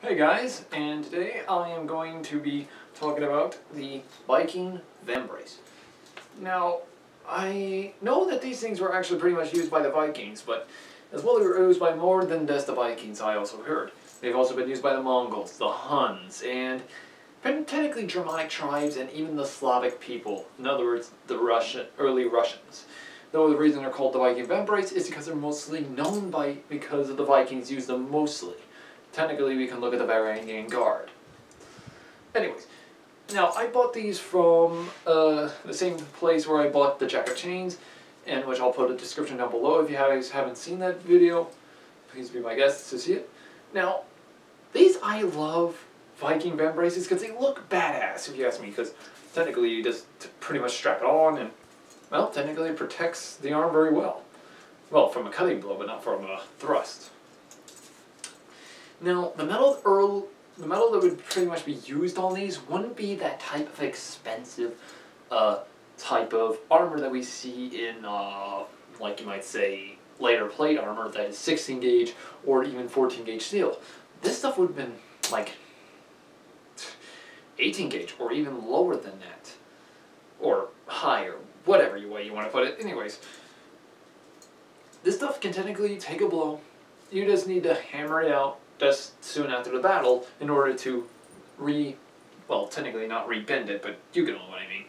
Hey guys, and today I am going to be talking about the Viking Vambrace. Now, I know that these things were actually pretty much used by the Vikings, but as well they were used by more than just the Vikings, I also heard. They've also been used by the Mongols, the Huns, and technically Germanic tribes and even the Slavic people. In other words, the early Russians. Though the reason they're called the Viking Vambrace is because they're mostly known because of the Vikings used them mostly. Technically, we can look at the Varangian Guard. Anyways, now I bought these from the same place where I bought the Jack of Chains, and which I'll put a description down below if you guys haven't seen that video. Please be my guest to see it. Now, I love Viking Vambraces because they look badass, if you ask me, because technically you just pretty much strap it on and, well, technically it protects the arm very well. Well, from a cutting blow, but not from a thrust. Now, the metal that would pretty much be used on these wouldn't be that type of expensive type of armor that we see in, like you might say, lighter plate armor that is 16 gauge or even 14 gauge steel. This stuff would have been like 18 gauge or even lower than that. Or higher, whatever way you want to put it. Anyways, this stuff can technically take a blow. You just need to hammer it out just soon after the battle in order to well, technically not re-bend it, but you know what I mean.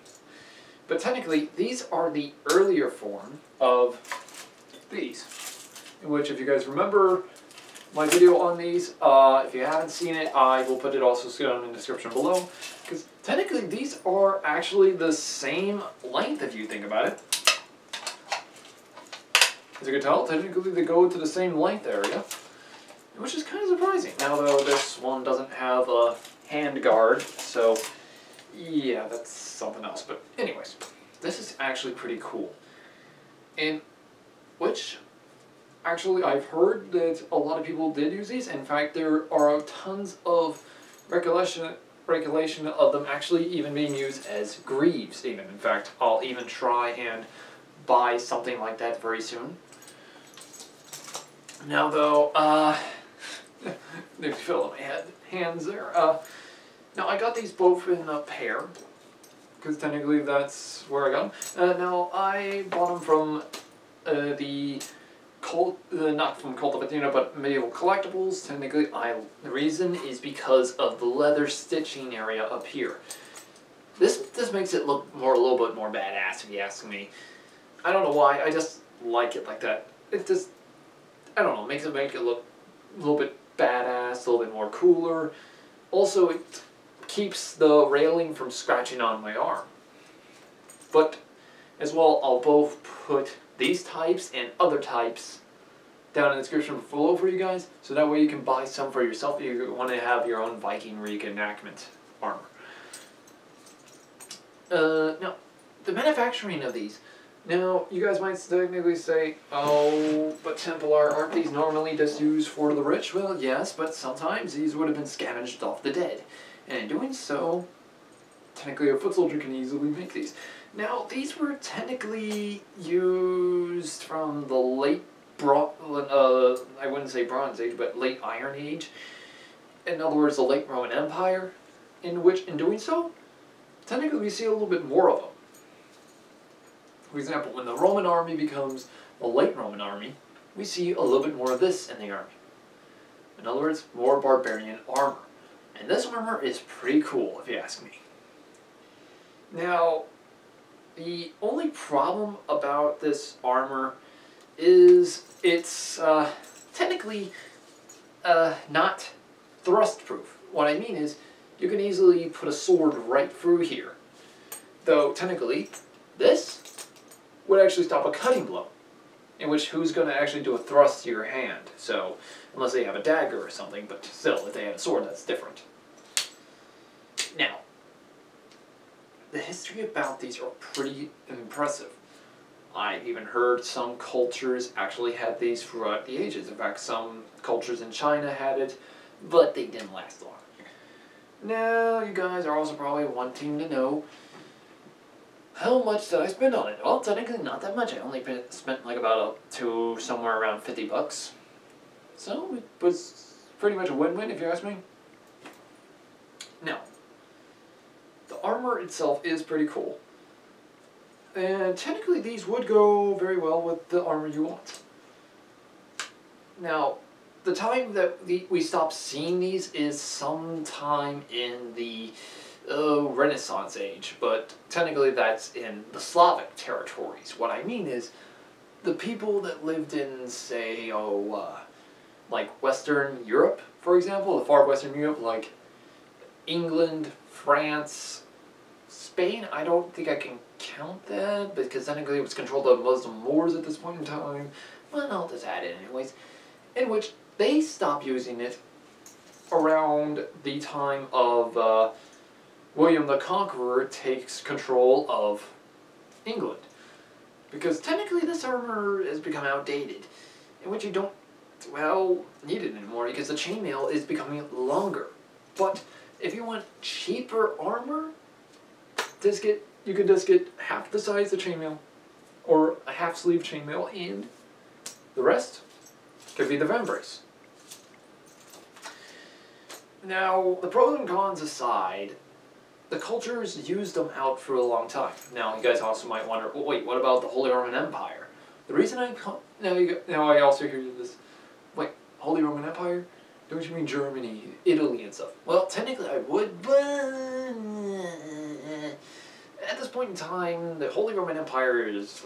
But technically, these are the earlier form of these, in which, if you guys remember my video on these, if you haven't seen it, I will put it also down in the description below, because technically these are actually the same length if you think about it. As you can tell, technically they go to the same length area, which is kind of surprising. Now though, this one doesn't have a hand guard, so yeah, that's something else. But anyways, this is actually pretty cool. And which, actually, I've heard that a lot of people did use these. In fact, there are tons of regulation of them actually even being used as greaves even. In fact, I'll even try and buy something like that very soon. Now though, they feel my hands there. Now I got these both in a pair, because technically that's where I got them. Now I bought them from not from Cult of Athena, but Medieval Collectibles. Technically, the reason is because of the leather stitching area up here. This makes it look a little bit more badass, if you ask me. I don't know why. I just like it like that. It just, I don't know, makes it look a little bit badass, a little bit more cooler. Also, it keeps the railing from scratching on my arm. But as well, I'll both put these types and other types down in the description below for you guys, so that way you can buy some for yourself if you want to have your own Viking re-enactment armor. Now, the manufacturing of these. Now, you guys might technically say, oh, but Templar, aren't these normally just used for the rich? Well, yes, but sometimes these would have been scavenged off the dead. And in doing so, technically a foot soldier can easily make these. Now, these were technically used from the late, I wouldn't say Bronze Age, but late Iron Age. In other words, the late Roman Empire, in doing so, technically we see a little bit more of them. For example, when the Roman army becomes the late Roman army, we see a little bit more of this in the army. In other words, more barbarian armor. And this armor is pretty cool, if you ask me. Now, the only problem about this armor is it's technically not thrust-proof. What I mean is, you can easily put a sword right through here. Though, technically, this would actually stop a cutting blow, in which who's going to actually do a thrust to your hand? So, unless they have a dagger or something, but still, if they have a sword, that's different. Now, the history about these are pretty impressive. I've even heard some cultures actually had these throughout the ages. In fact, some cultures in China had it, but they didn't last long. Now, you guys are also probably wanting to know, how much did I spend on it? Well, technically not that much. I only spent like about somewhere around 50 bucks. So it was pretty much a win-win if you ask me. Now, the armor itself is pretty cool. And technically these would go very well with the armor you want. Now, the time that we stop seeing these is sometime in the Renaissance age, but technically that's in the Slavic territories. What I mean is, the people that lived in, say, like Western Europe, for example, the far Western Europe, like England, France, Spain, I don't think I can count that, because technically it was controlled by Muslim Moors at this point in time. Well, I'll just add it anyways. In which they stopped using it around the time of William the Conqueror takes control of England. Because technically this armor has become outdated, in which you don't, well, need it anymore because the chainmail is becoming longer. But if you want cheaper armor, you could just get half the size of chainmail, or a half sleeve chainmail, and the rest could be the Vambrace. Now, the pros and cons aside, the cultures used them out for a long time. Now, you guys also might wonder, well, wait, what about the Holy Roman Empire? The reason now I also hear this, wait, Holy Roman Empire? Don't you mean Germany, Italy, and stuff? Well, technically I would, but at this point in time, the Holy Roman Empire is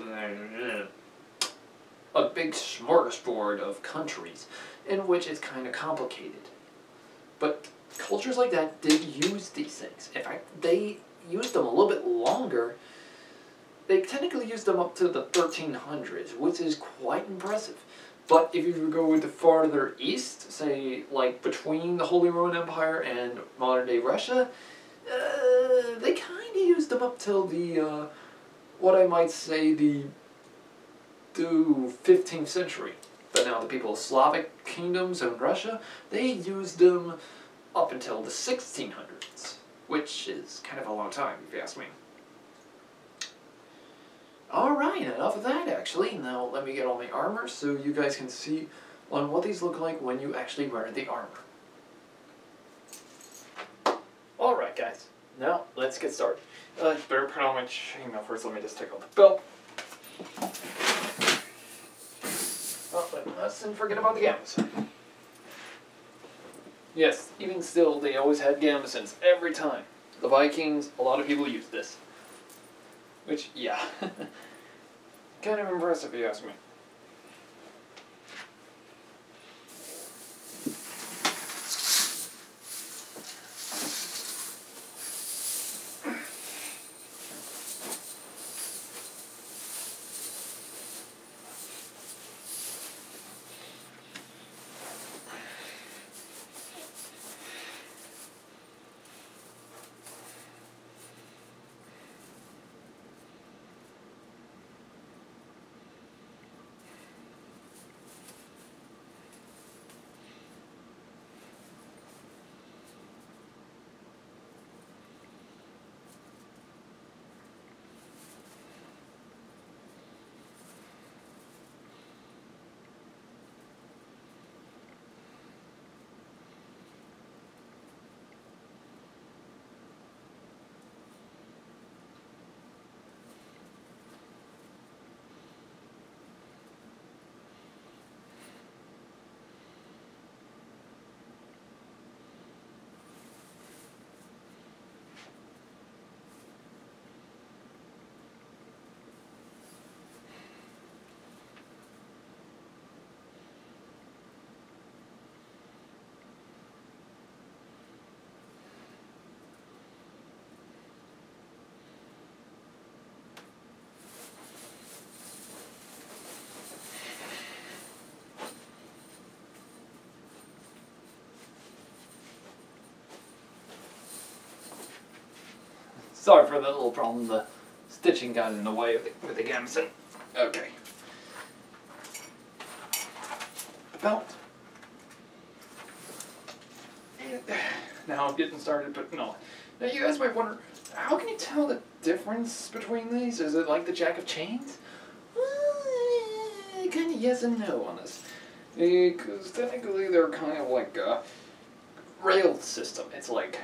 a big smorgasbord of countries in which it's kind of complicated. But cultures like that did use these things. In fact, they used them a little bit longer. They technically used them up to the 1300s, which is quite impressive. But if you go the farther east, say like between the Holy Roman Empire and modern day Russia, they kind of used them up till the, what I might say, the 15th century. But now the people of Slavic kingdoms in Russia, they used them up until the 1600s, which is kind of a long time, if you ask me. Alright, enough of that, actually. Now, let me get all my armor so you guys can see on what these look like when you actually wear the armor. Alright, guys. Now, let's get started. Better put on my chainmail first. Let me just take off the belt. Oh, but let's not forget about the gambeson. Yes, even still, they always had gambesons every time. The Vikings, a lot of people use this. Which, yeah, kind of impressive if you ask me. Sorry for the little problem, the stitching got in the way with the gambeson. Okay. The belt. And now I'm getting started, but no. Now you guys might wonder, how can you tell the difference between these? Is it like the Jack of Chains? Well, kind of yes and no on this. Because technically they're kind of like a rail system. It's like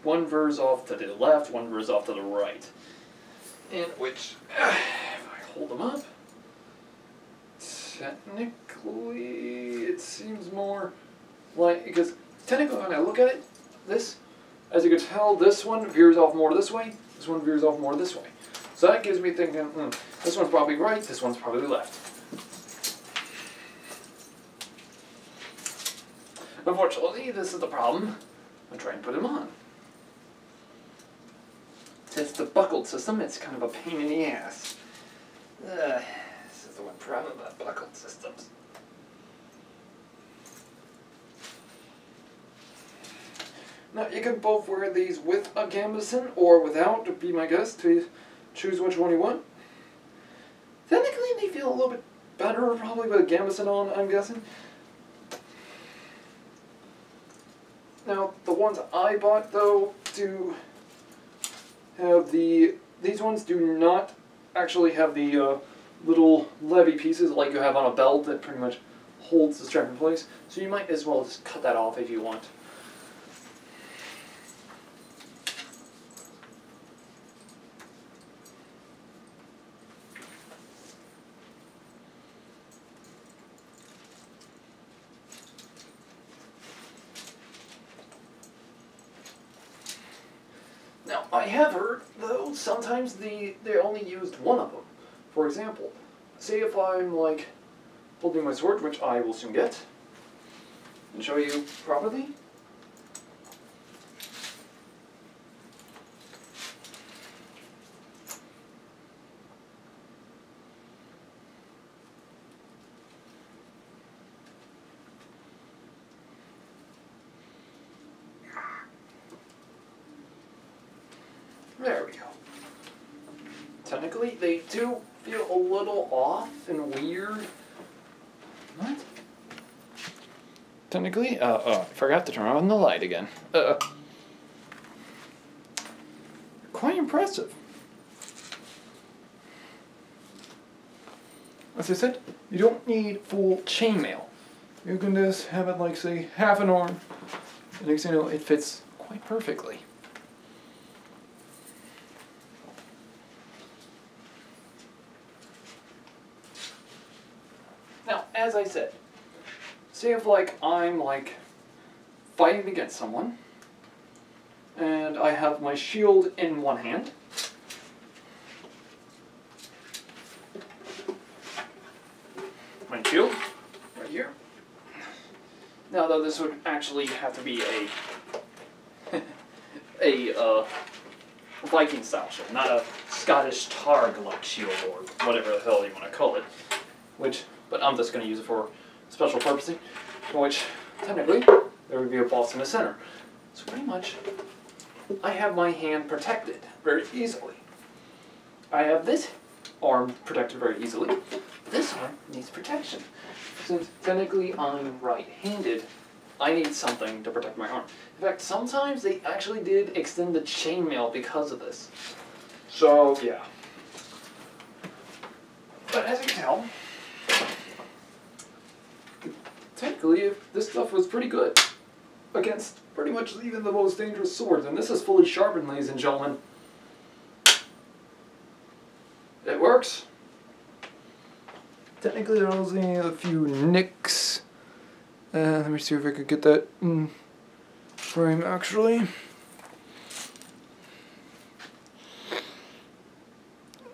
one veers off to the left, one veers off to the right. In which, if I hold them up, technically it seems more like, because technically when I look at it, this, as you can tell, this one veers off more this way, this one veers off more this way. So that gives me thinking, this one's probably right, this one's probably left. Unfortunately, this is the problem. I'm trying to put them on. Since it's the buckled system, it's kind of a pain in the ass. This is the one problem about buckled systems. Now, you can both wear these with a gambeson or without, to be my guess, to choose which one you want. Technically, they feel a little bit better, probably with a gambeson on, I'm guessing. Now, the ones I bought, though, do have these ones do not actually have the little levy pieces like you have on a belt that pretty much holds the strap in place. So you might as well just cut that off if you want. Now, I have heard, though, sometimes they only used one of them. For example, say if I'm, like, holding my sword, which I will soon get, and show you properly. There we go. Technically, they do feel a little off and weird. What? Technically, I forgot to turn on the light again. Quite impressive. As I said, you don't need full chainmail. You can just have it like, say, half an arm. And next thing you know, it fits quite perfectly. Now, as I said, say if like I'm like fighting against someone, and I have my shield in one hand, my shield right here. Now, though, this would actually have to be a Viking style shield, not a Scottish Targ-like shield or whatever the hell you want to call it. But I'm just going to use it for special purposing, in which, technically, there would be a boss in the center. So pretty much, I have my hand protected very easily. I have this arm protected very easily. This arm needs protection. Since technically I'm right-handed, I need something to protect my arm. In fact, sometimes they actually did extend the chainmail because of this. So, yeah. But as you can tell, technically, this stuff was pretty good against pretty much even the most dangerous swords. And this is fully sharpened, ladies and gentlemen. It works. Technically, there was a few nicks. Let me see if I could get that in frame, actually.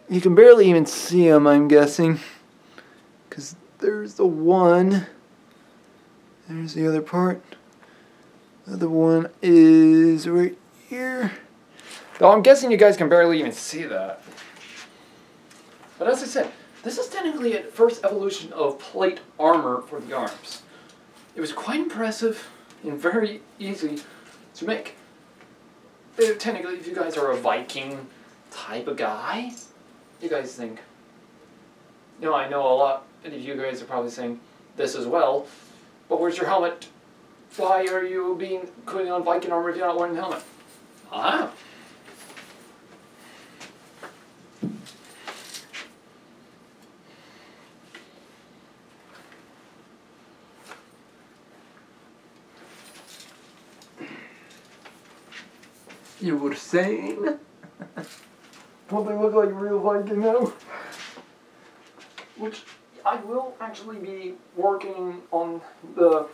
You can barely even see them, I'm guessing. Because there's the one. There's the other part. The other one is right here. Though I'm guessing you guys can barely even see that. But as I said, this is technically a first evolution of plate armor for the arms. It was quite impressive and very easy to make. Technically, if you guys are a Viking type of guy, you guys think, you know, I know a lot, and if you guys are probably saying this as well, but where's your helmet? Why are you putting on Viking armor if you're not wearing a helmet? Ah. You were saying? Don't they look like real Viking now? Which I will actually be working on the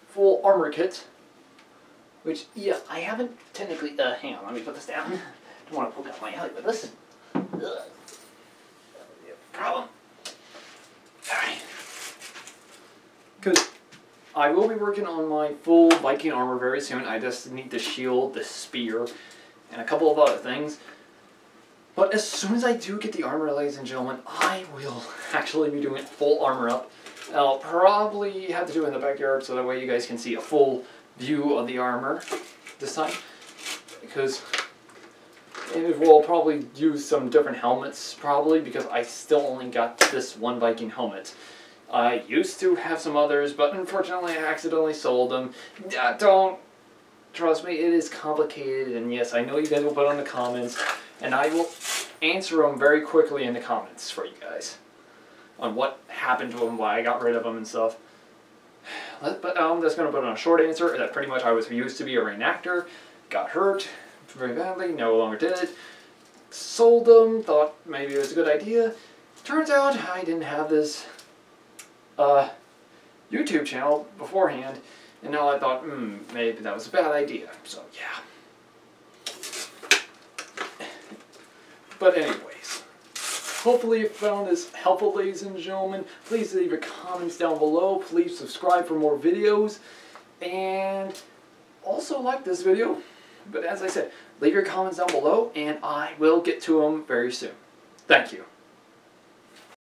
full armor kit. Which, yeah, I haven't technically, hang on, let me put this down. Don't want to poke out my eye with this. Ugh. Problem. Alright. Because I will be working on my full Viking armor very soon. I just need the shield, the spear, and a couple of other things. But as soon as I do get the armor, ladies and gentlemen, I will actually be doing full armor up. I'll probably have to do it in the backyard so that way you guys can see a full view of the armor this time. Because we'll probably use some different helmets, probably, because I still only got this one Viking helmet. I used to have some others, but unfortunately I accidentally sold them. Don't trust me, it is complicated, and yes, I know you guys will put on the comments, and I will answer them very quickly in the comments for you guys on what happened to them, why I got rid of them and stuff. But I'm just going to put on a short answer that pretty much I was used to be a reenactor, got hurt very badly, no longer did it, sold them, thought maybe it was a good idea. Turns out I didn't have this YouTube channel beforehand, and now I thought, maybe that was a bad idea, so yeah. But anyways, hopefully you found this helpful, ladies and gentlemen. Please leave your comments down below, please subscribe for more videos, and also like this video. But as I said, leave your comments down below, and I will get to them very soon. Thank you.